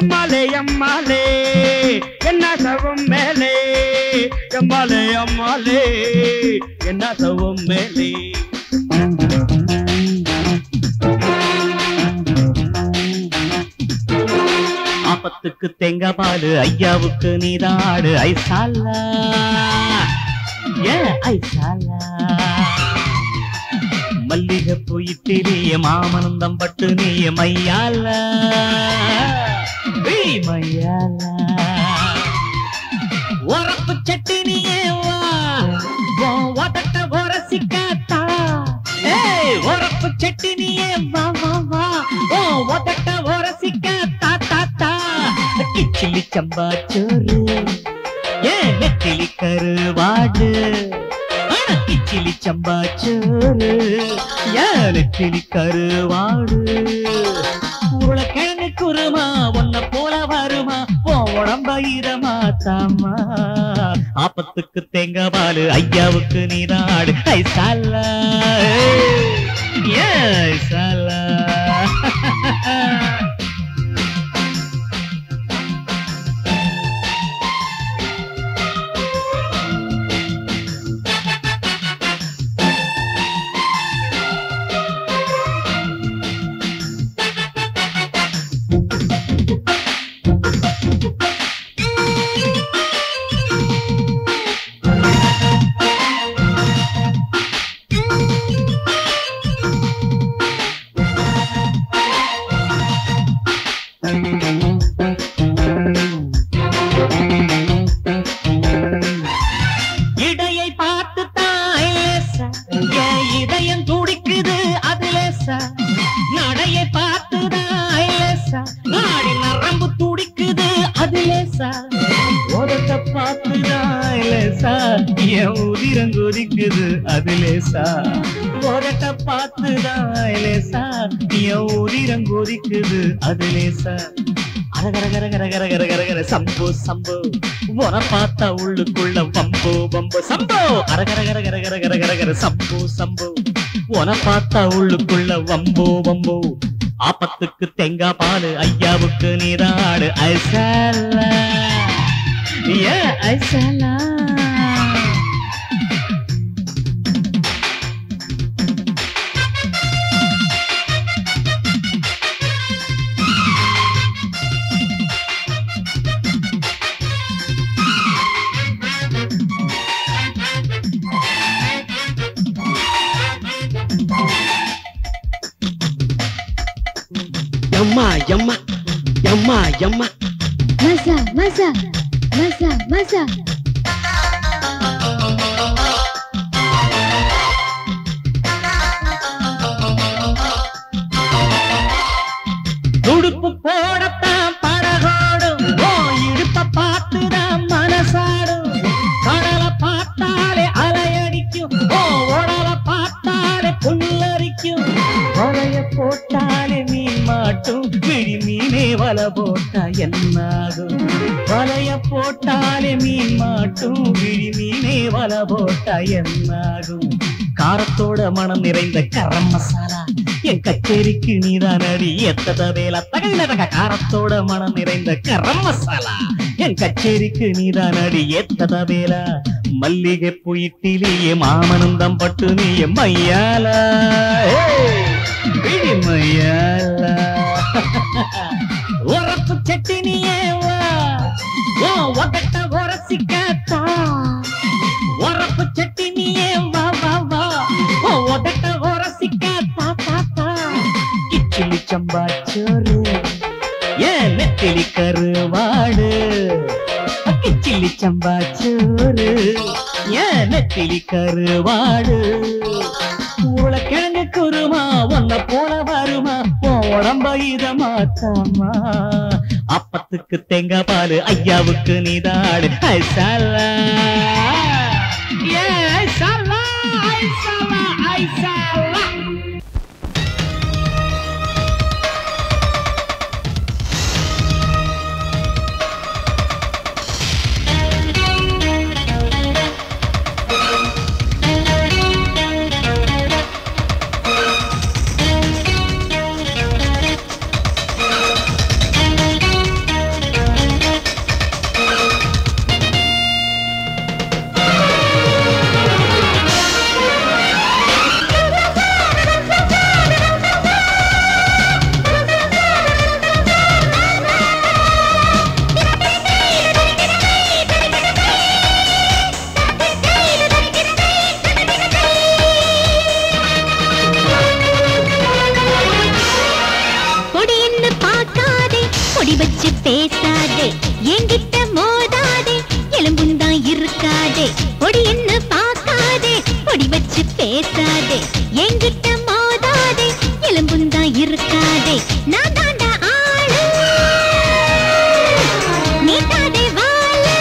எம்மாலே எம்மாலே என்ன சவும் மேலே எம்மாலே எம்மாலே என்ன சவும் மேலே ஆபத்துக்கு தேங்காய் பாலு ஐயாவுக்கு நீதாடு ஐசாலா ஏ ஐசாலா மல்லிகை போயிட்டிலேயே மாமனந்தம் பட்டு நீய மையாலா மையாலா உரப்பு சட்டி நீயே வா வதட்ட உரசிக்காத்தா உரப்பு சட்டி நீயே வா வா வா வதட்ட உரசிக்காத்தா தாத்தா கிச்சிலி சம்பா சோறு ஏ நெத்திலி கருவாடு கிச்சிலி சம்பா சோறு ஏ நெத்திலி கருவாடு உருளைக்கிழங்கு குருமா உன்ன போல வருமா உடம்ப இதமா தாமா ஆபத்துக்கு தேங்காய் பாலு ஐயாவுக்கு நீதாடு ஐசாலா ஏ ஐசாலா இடையை பார்த்து தாயேசா இதயம் துடிக்குது அதுலேசா நடையை பார்த்து தாயேசா நாடி நரம்பு துடிக்குது அதுலேசா உதட்ட பார்த்து தாயேசா என் உதிரம் கொதிக்குது அதுலேசா உதட்ட பார்த்து தாயேசா என் உதிரம் கொதிக்குது அதுலேசா அரகரகரகரகரகரகர சம்போ சம்போ உன பார்த்தா உள்ளுக்குள்ள வம்போ வம்போ சம்போ அரகரகரகரகரகரகர சம்போ சம்போ உன பார்த்தா உள்ளுக்குள்ள வம்போ வம்போ ஆபத்துக்கு தேங்காய் பாலு ஐயாவுக்கு நீதாடு ஐசாலா ஏ ஐசாலா Yamma, yamma, yamma, yamma. Masa, masa, masa, masa. துடுப்பு போடத்தான் படகோடும் இடுப்ப பார்த்துதான் மனசாடும் கடலை பார்த்தாலே அலையடிக்கும் உடலை பார்த்தாலே புல்லரிக்கும் வலைய போட்டாலே மீன் மாட்டும் விழி மீனே வலை போட்டா என்னாகும் வலைய போட்டாலே மீன் மாட்டும் விழி மீனே வலை போட்டா என்னாகும் காரத்தோட மனம் நிறைந்த கரம் மசாலா என் கச்சேரிக்கு நீதான் அடி எத்தத வேலை தகவல காரத்தோட மனம் நிறைந்த கரம் மசாலா என் கச்சேரிக்கு நீதான் அடி எத்தத வேலை மல்லிகை போயிட்டிலேயே மாமனந்தம் பட்டு நீய மையாலா மையாலா உரப்பு சட்டி நீயே வா ஒகட்ட உரசிக்காத்தா உரப்பு சட்டி நீயே வா வா வா ஒகட்ட உரசிக்காத்தா தாத்தா கிச்சிலி சம்பா சோறு ஏன் நெத்திலி கருவாடு கிச்சிலி சம்பா சோறு ஏன் நெத்திலி கருவாடு உருளைக்கிழங்கு குருமா உன்ன போல வருமா உடம்ப இதமா தாமா அப்பத்துக்கு தேங்காய் பாலு ஐயாவுக்கு நீதாடு ஐசாலா ஏ ஐசாலா ஐசாலா ஐசாலா பொடி வச்சு பேசாதே என்கிட்ட மோதாதே எலும்புந்தான் இருக்காதே பொடி என்ன பார்க்காதே பொடி வச்சு பேசாதே என்கிட்ட மோதாதே எலும்புந்தான் இருக்காதே நான் தாண்டா ஆளு நீ தாதே வாழு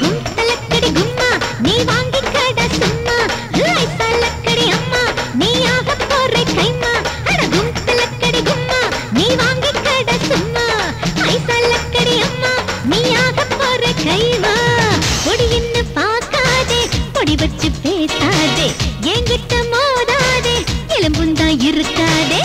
கும்பலக்கடி கும்மா நீ வாங்கி கடை சும்மா ஐசலக்கடி அம்மா நீ ஆக போற கைமா அட கும்பலக்கடி கும்மா நீ வாங்கி கடை சும்மா ஐசலக்கடி அம்மா நீ ஆக போற கைமா பொடி என்ன பார்க்காதே பொடி வச்சு பேசாதே என்கிட்ட மோதாதே எலும்புந்தான் இருக்காதே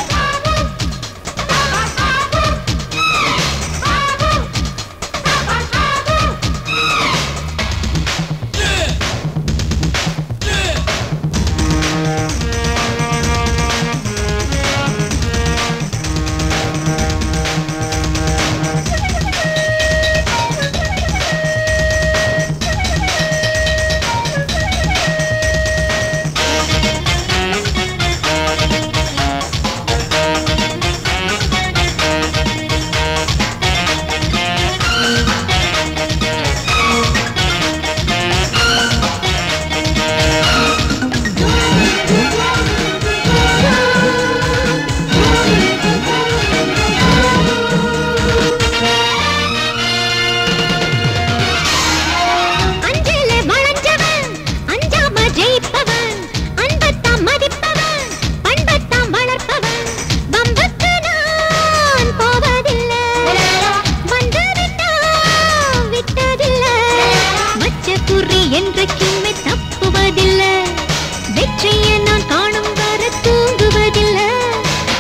என்றைக்குமே தப்புவதில்லை வெற்றியை நான் காணும் வர தூங்குவதில்லை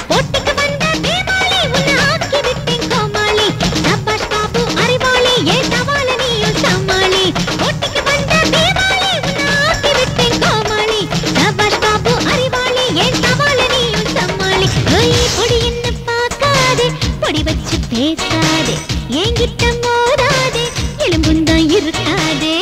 போட்டிக்கு வந்த பேமாளி உன்னை ஆக்கி விட்டேன் கோமாளி சபாஷ் பாபு அறிவாளி ஏன் சவால நீயும் சமாளி போட்டிக்கு வந்த பேமாளி உன்னை ஆக்கி விட்டேன் கோமாளி சபாஷ் பாபு அறிவாளி ஏன் சவால நீயும் சமாளி பொடி என்ன பார்க்காதே பொடி வச்சு பேசாதே என்கிட்ட மோதாதே எலும்புந்தான் இருக்காதே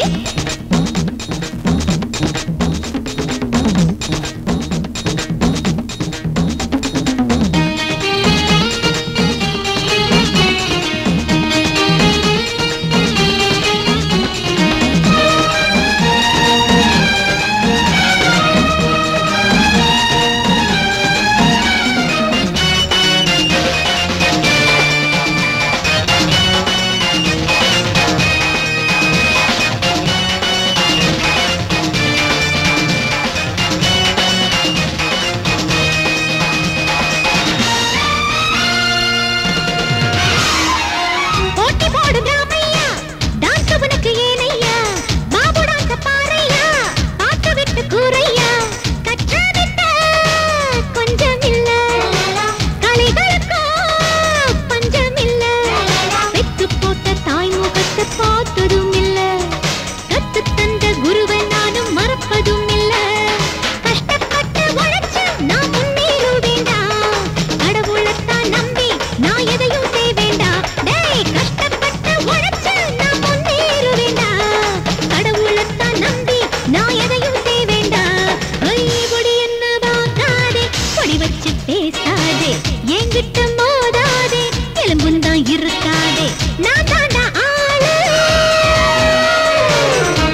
என்கிட்ட மோதாதே எலும்புந்தான் இருக்காதே நான் தாண்டா ஆளு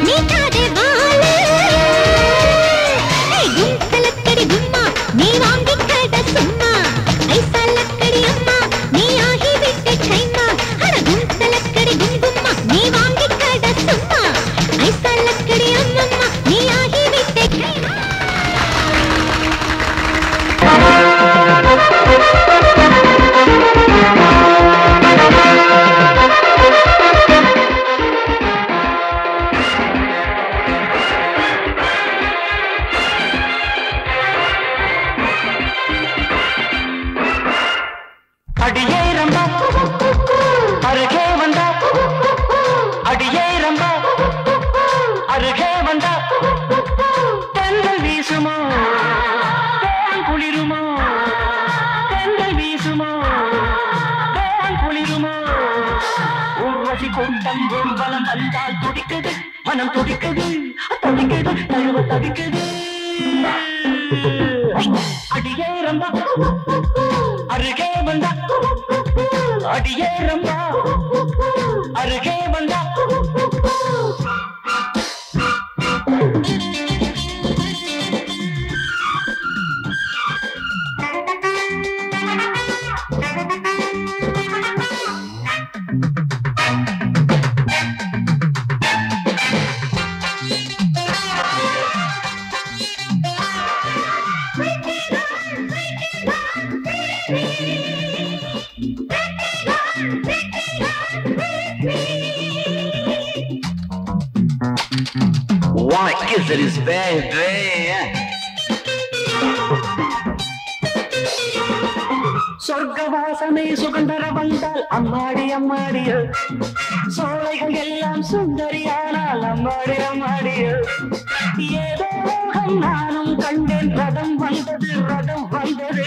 நீ தாதே வாழு கும்பலக்கடி கும்மா நீ வாங்கி கடை சும்மா ஐசலக்கடி அம்மா நீ ஆகி விட்ட கைமா அட கும்பலக்கடி குங்கும்மா நீ வாங்கி கடை சும்மா ஐசலக்கடி அம்மம்மா நீ ஆகி விட்ட கைமா அடியே ரம்பா அருகே வந்தா அடியே ரம்பா அருகே வந்தா தென்றல் வீசுமோ தேன் குளிருமோ தென்றல் வீசுமோ தேன் குளிருமோ ஊர்வசி கூட்டம் ஊர்வலம் வந்தால் துடிக்குது மனம் துடிக்குது தவிக்குது தழுவ தவிக்குது அடியே ரம்பா அருகே வந்தா அடியே ரம்பா அருகே வந்தா Why is it his baby? சொர்க்கவாசனை சுகந்தர வந்தால் அம்மாடி அம்மாடியோ சோலைகள் எல்லாம் சுந்தரியானால் அம்மாடி அம்மாடியோ ஏதோ நானும் கண்டேன் ரதம் வந்தது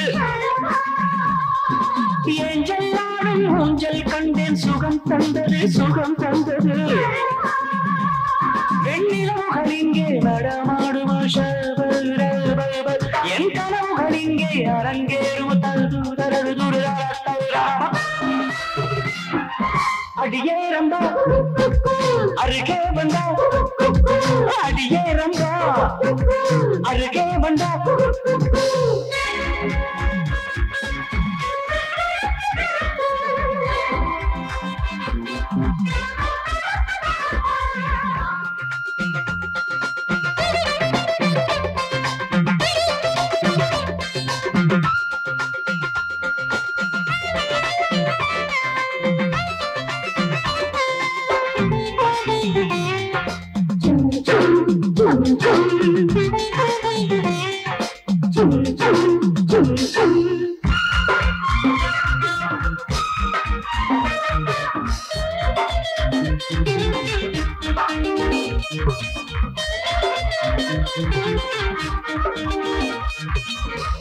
ஏஞ்சல் நானும் ஊஞ்சல் கண்டேன் சுகம் தந்தது வெண்ணிலவுகள் இங்கே நடமாடும் என் கனவுகள் இங்கே அரங்கேறும் அடியே ரம்பா அருகே வந்தா அடியே ரம்பா அருகே வந்தா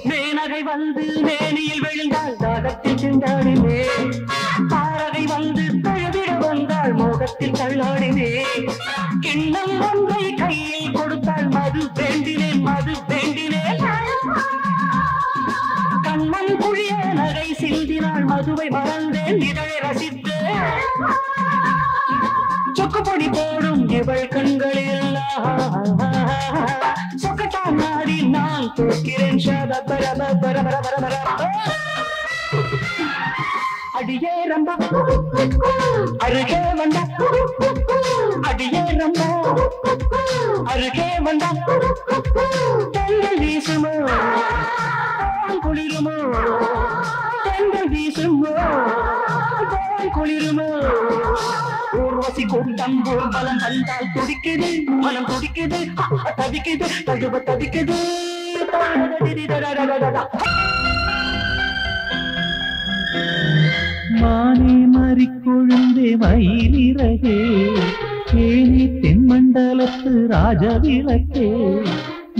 மேனகை வந்து மேனியில் விழுந்தால் தாகத்தில் திண்டாடினே தாரகை வந்து தழுவிட வந்தால் மோகத்தில் தள்ளாடினே கிண்ணம் ஒன்றை கையில் கொடுத்தால் மது வேண்டினேன் கண்ணன் குழிய நகை சிந்தினால் மதுவை மறந்தேன் இதழை ரசித்தேன் சொக்குப்பொடி போடும் இவள் கண்களில் சொக்கட்டான் நாடி நான் தோற்கிறேன் அடியே ரம்பா அருகே வந்தா அடியே ரம்பா அருகே வந்தா தெங்கள் வீசுமோ குளிருமோ தெங்கள் வீசுமோ குளிருமோ ஊர்வசி கூட்டம் ஊர்வலம் வந்தால் துடிக்குது மனம் துடிக்குது தவிக்குது தழுவ தவிக்குது மானே மறிக்கொழுந்தே மயிலிறகே தேனி தென்மண்டலத்து ராஜவிளக்கே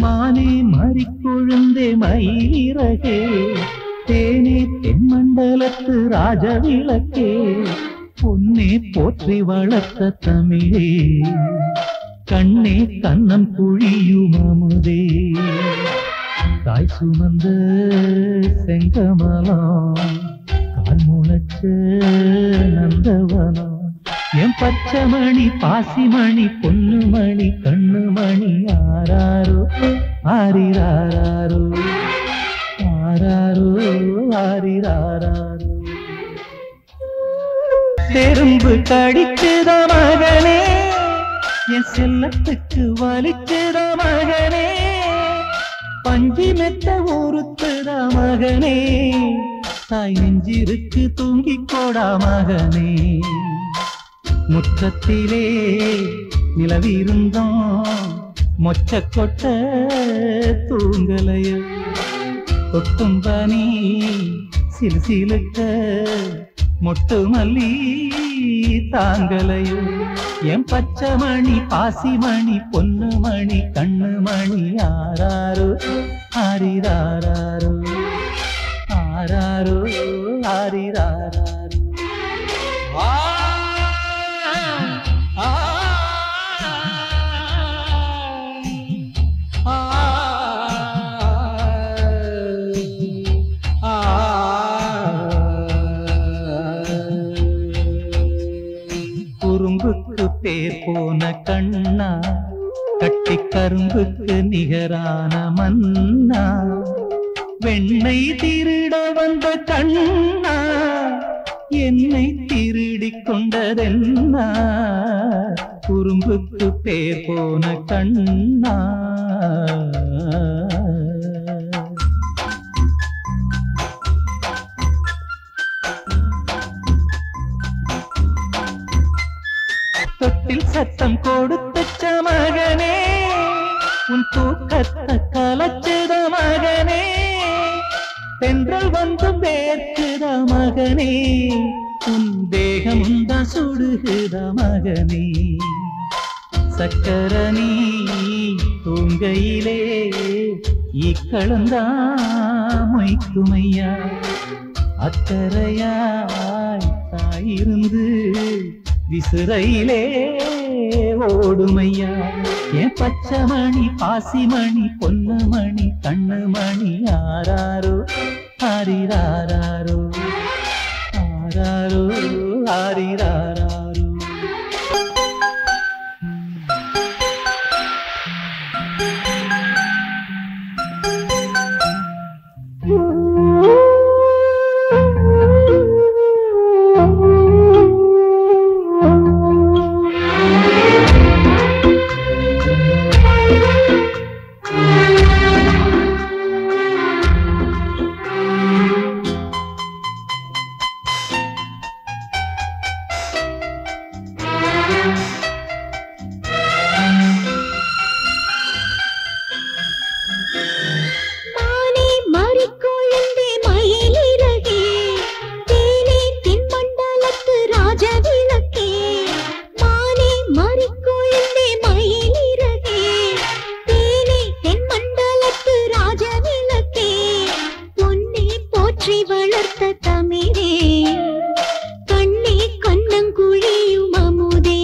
மானே மறிக்கொழுந்தே மயிலிறகே தேனி தென்மண்டலத்து ராஜவிளக்கே பொன்னே போற்றி வளர்த்த தமிழே கண்ணே கண்ணம் குழியும் அமுதே தாய் சுமந்த செங்கமலம் கால் முளைச்ச நந்தவனம் என் பச்சைமணி பாசிமணி பொன்னுமணி கண்ணுமணி ஆராரோ ஆரிராரோ ஆராரோ ஆரிராரோ தெரும்பு கடிக்குத மகனே என் செல்லத்துக்கு வலிக்குத மகனே பஞ்சி மெத்த ஊருத்துத மகனே தாய் நெஞ்சிருக்கு தூங்கிக் கோடா மகனே முற்றத்திலே நிலவிருந்தோம் மொச்ச கொட்ட தூங்கலையோ கொட்டும் பனி சிலுசிலுக்க மொட்டு மல்லி தாங்கலையோ என் பச்சைமணி பாசிமணி பொன்னுமணி கண்ணுமணி ஆராரோ ஆரிராரோ ஆராரோ ஆரிராரோ தேர் போன கண்ணா கட்டி கரும்புக்கு நிகரான மன்னா வெண்ணை திருட வந்த கண்ணா என்னை திருடிக் கொண்டதென்னா குறும்புக்கு பேர் போன கண்ணா தொட்டில் சத்தம் கொடுத்த மகனே உன் தூக்கத்தை கலச்சத மகனே தென்றல் வந்து வேர்க்குத மகனே உன் தேகம் தான் சுடுகுத மகனே சக்கரணி தூங்கையிலே ஈக்களந்தா மொய்க்குமையா அக்கறையாய் தாயிருந்து விசுரையிலே ஓடுமையா என் பச்சைமணி பாசிமணி பொன்னமணி கண்ணுமணி ஆராரோ ஆரிராரோ ஆராரோ ஆரிராரோ கண்ணே கண்ணங்குழியும் அமுதே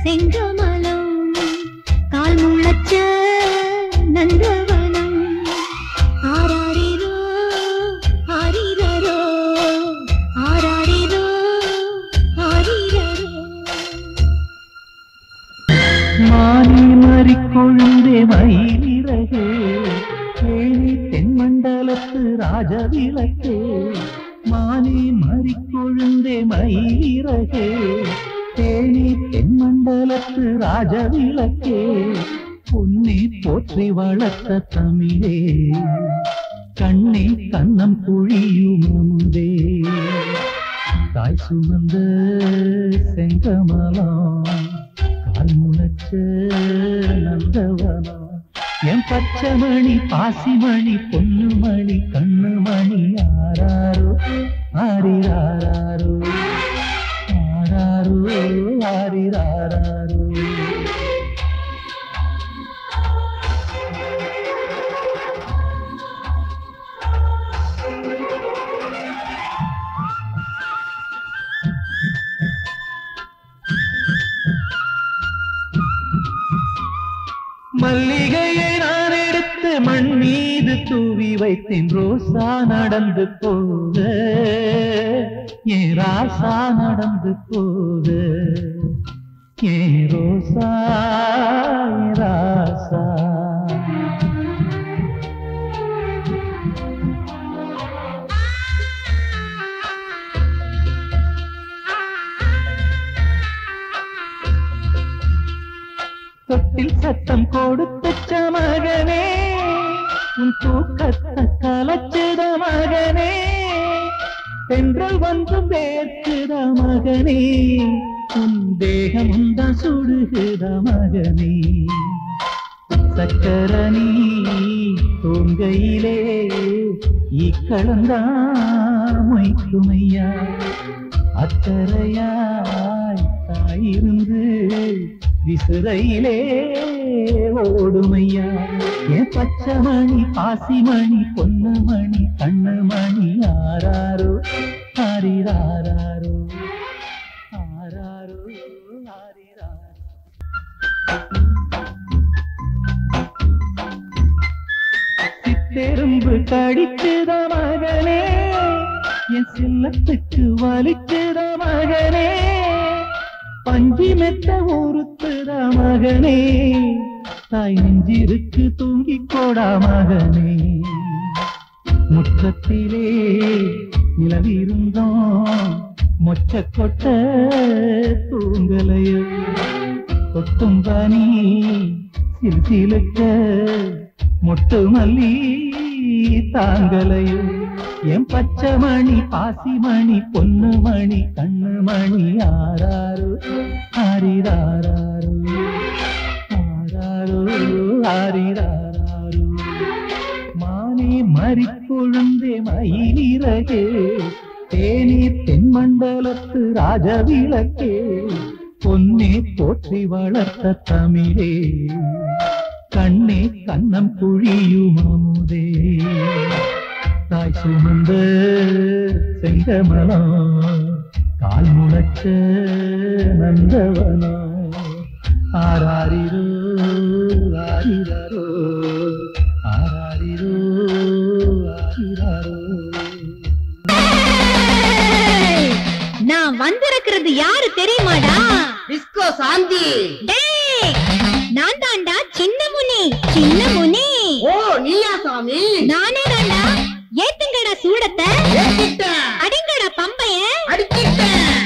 செங்கமலம் கால் முளைச்ச நந்தவனம் ஆராரிரோ ஆரிரரோ ஆராரிரோ ஆரிரரோ மானி மறி கொழுந்தே மயிலிறகே கேணி தென்மண்டலத்து ராஜவிளக்கே மானி மறி கொழுந்தே மயிலிறகே தேனி தென்மண்டலத்து ராஜவிளக்கே பொன்னே போற்றி வளர்த்த தமிழே கண்ணே கண்ணம் குழியும் அமுதே தாய் சுமந்த செங்கமலம் கால் முளைச்ச நந்தவனம் என் பச்சைமணி பாசிமணி பொன்னுமணி கண்ணுமணி ஆராரோ ஆரிராரோ ஆராரோ ஆரிராரோ மல்லிகையை நான் எடுத்து மண் மீது தூவி வைத்தேன் ரோசா நடந்து போக ஏன் ராசா நடந்து போக ஏன் ரோசா ஏன் ராசா தொட்டில் சத்தம் கொடுத்த மகனே உன் தூக்கத்தை கலச்சுத மகனே தென்றல் வந்து வேர்க்குத மகனே உன் தேகம் தான் சுடுகுத மகனே சக்கரணி தூங்கையிலே இக்களந்தான் மொய்க்குமையா அக்கறையாய் தாயிருந்து விசுரையிலே ஓடுமையா என் பச்சைமணி பாசிமணி பொன்னுமணி கண்ணுமணி ஆராரோ ஆரிராரோ ஆராரோ ஆரிராரோ சித்தெரும்பு கடிக்குத மகனே என் செல்லத்துக்கு வலிக்குத மகனே பஞ்சி மெத்த ஊருத்துற மகனே தாய் நெஞ்சிருக்கு தூங்கிக் கோடா மகனே முற்றத்திலே நிலவிருந்தோம் மொச்ச கொட்ட தூங்கலையோ கொட்டும் பனி சிலுக்க மொட்டு மல்லி தாங்கலையோ என் பச்சைமணி பாசிமணி பொன்னுமணி கண்ணுமணி ஆராரோ ஆரிராரோ ஆராரோ ஆரிராரோ மானே மறிக்கொழுந்தே மயிலிறகே தேனி தென்மண்டலத்து ராஜவிளக்கே பொன்னே போற்றி வளர்த்த தமிழே கண்ணே கண்ணம் குழியும் அமுதே தாய் சுமந்த செங்கமலம் கால் முளைச்ச நந்தவனம் ஆராரிரோ ஆரிரரோ ஆராரிரோ ஆரிரரோ நான் வந்திருக்கிறது யாரு தெரியுமாடா? டிஸ்கோ சாந்தி. டேய், நான் தாண்டா சின்ன முனி. சின்ன முனி. ஓ நீயா சாமி? நானே தாண்டா. ஏத்துங்கடா சூடத்தை. ஏத்திட்டேன். அடிங்கடா பம்பைய. அடிச்சிட்டேன்.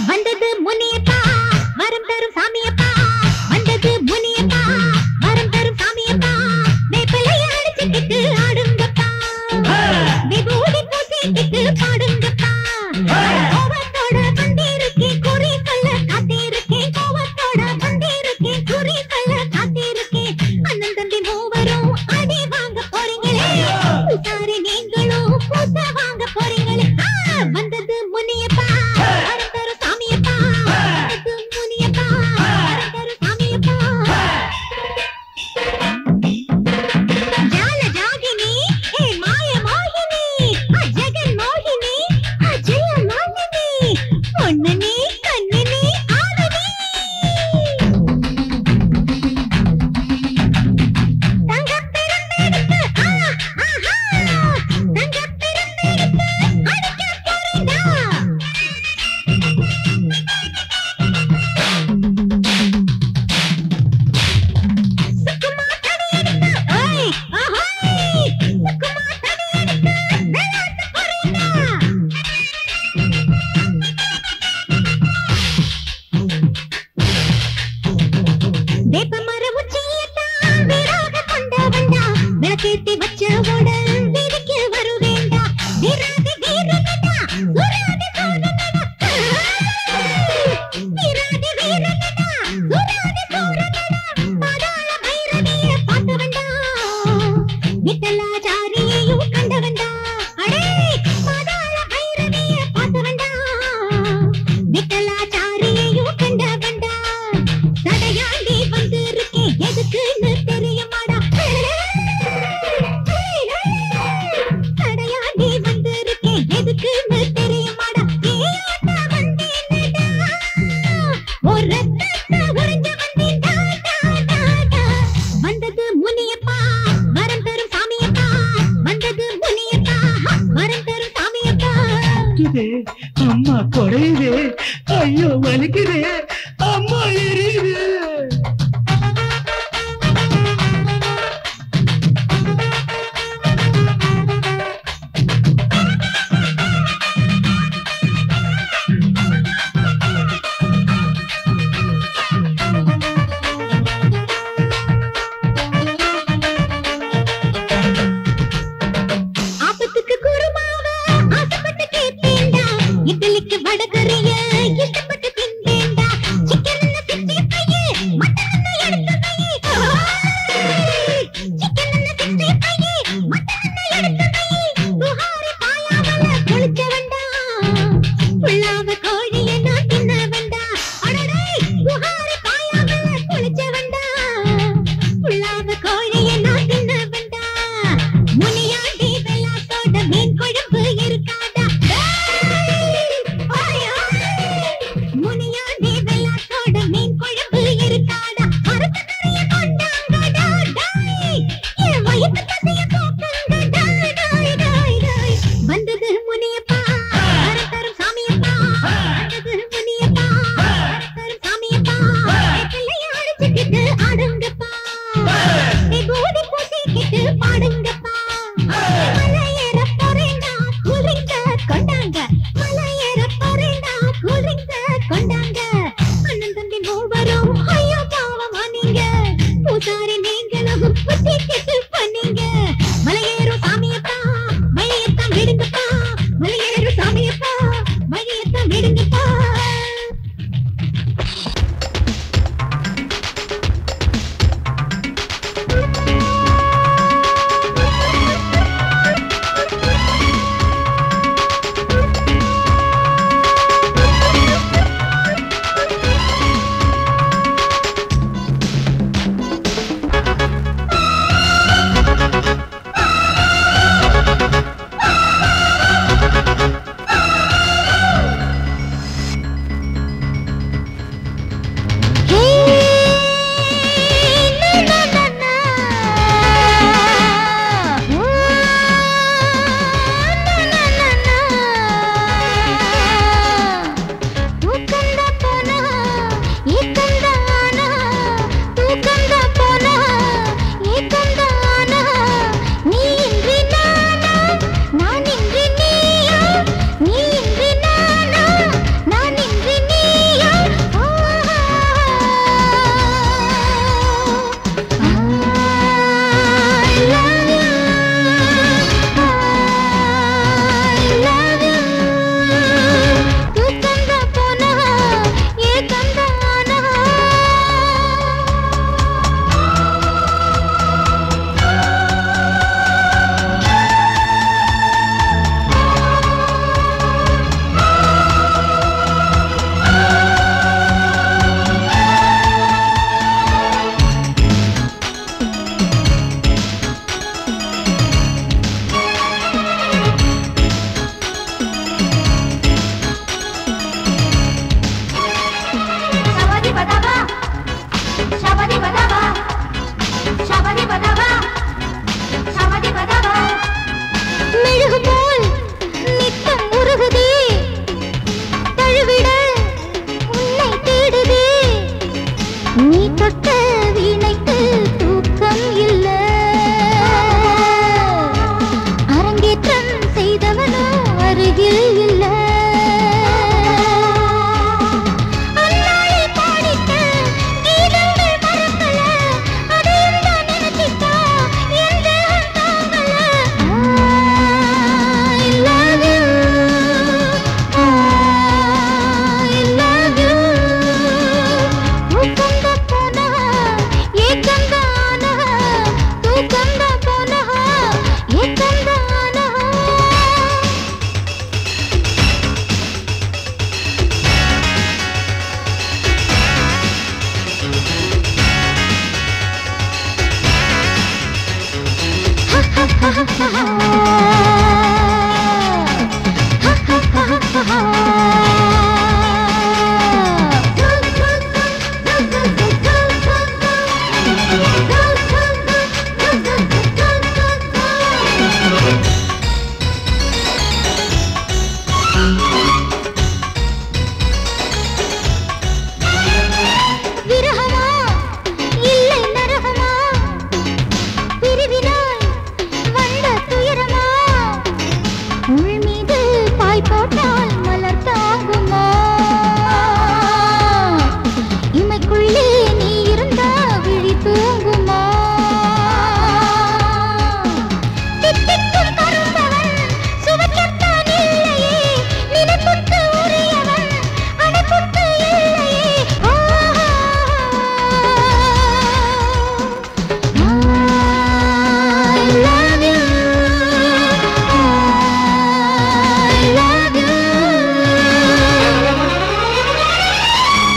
வந்தது முனியப்பா, வரம் தரும் சாமியப்பா. விட்டலாச்சாரியையும் கண்டவன்டா அடே பாதாள பைரவிய பார்த்தவன்டா விட்டலாச்சாரியையும் கண்டவன்டா தடையாண்டி வந்திருக்கேன் எதுக்குன்னு தெரியுமாடா தடையாண்டி வந்திருக்கேன் எதுக்குன்னு தெரியுமாடா ஏன்டா வந்தேன்டா ஒரு ரத்தத்தை உறிஞ்ச வந்தேன்டா வந்தது முனியப்பா வரம் தரும் சாமியப்பா வந்தது முனியப்பா வரம் தரும் சாமியப்பா அம்மா குறையுதே ஐயோ வலிக்குதே அம்மா எரியுது ஆபத்துக்கு குருமாவ ஆசைப்பட்டு கேட்டேன்டா இட்லிக்கு வடகரிய இஷ்டப்பட்டு தின்றேன்டா சிக்கன் சிக்ஸ்டி பையே மட்டன் எடுத்து பையே சிக்கன் சிக்ஸ்டி பையே மட்டன் எடுத்து பையே புகாரி பாயாவல குளிச்ச வேண்டா புள்ளாவ கோழிய நான் தின்ன வேண்டா அடடே புகாரி பாயாவல குளிச்ச வேண்டா புள்ளாவ கோழிய நான் தின்ன வேண்டா முனியாண்டி வெள்ளாத்தோட மீன் குழம்பு இருக்காடா முனியாண்டி வெள்ளாத்தோட மீன் குழம்பு இருக்காடா அறுத்த கறிய கொண்டாங்கடா என் வயிற்று பசிய போக்குங்கடா வந்தது முனியப்பா வரம் தரும் சாமியப்பா வந்தது முனியப்பா வரம் தரும் சாமியப்பா பிள்ளைய அடிச்சுக்கிட்டு ஆடுங்கப்பா பூதி பூசிக்கிட்டு பாடுங்கப்பா மலையேற போறேண்டா கூலிங்க கொண்டாங்க மலையேற போறேண்டா கூலிங்க கொண்டாங்க அண்ணன் தம்பி மூவரும் ஐயோ பாவமா நீங்க பூசாரி நீங்களும் புத்திக்கிட்டு